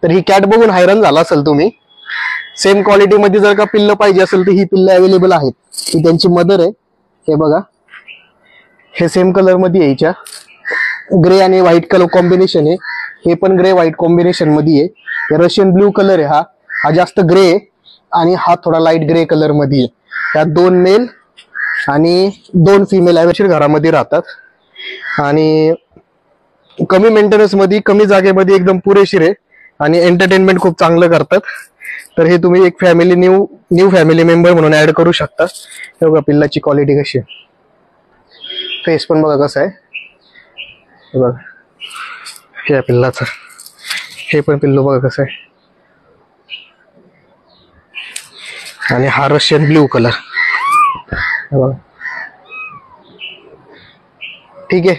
तर ही कॅट बघून हैराण झाला असेल तुम्ही. सेम क्वालिटी मध्ये जर का पिल्ल पाहिजे असेल तर ही पिल्ल अवेलेबल आहेत. ही त्यांची मदर आहे. हे बघा, हे सेम कलर मध्ये आहे. हिच्या ग्रे आणि व्हाईट कलर कॉम्बिनेशन आहे. हे पण ग्रे व्हाईट कॉम्बिनेशन मध्ये आहे. हे रशियन ब्ल्यू कलर आहे. हा जास्त ग्रे आहे आणि हा थोडा लाईट ग्रे कलर मध्ये आहे. त्यात 2 मेल आणि 2 फिमेल अवश्य घरामध्ये राहतात आणि कमी मेंटेनन्स मध्ये, कमी जागेमध्ये एकदम पुरेशीर आहे आणि एंटरटेनमेंट खूप चांगलं करतात. तर हे तुम्ही एक फॅमिली न्यू फॅमिली मेंबर म्हणून ऍड करू शकता. हे बघा पिल्लाची क्वालिटी कशी आहे. फेस पण बघा कसं आहे. हे बघा, हे पिल्लाचं, हे पण पिल्लू बघा कसं आहे. आणि हा रशियन ब्ल्यू कलर. ठीक आहे.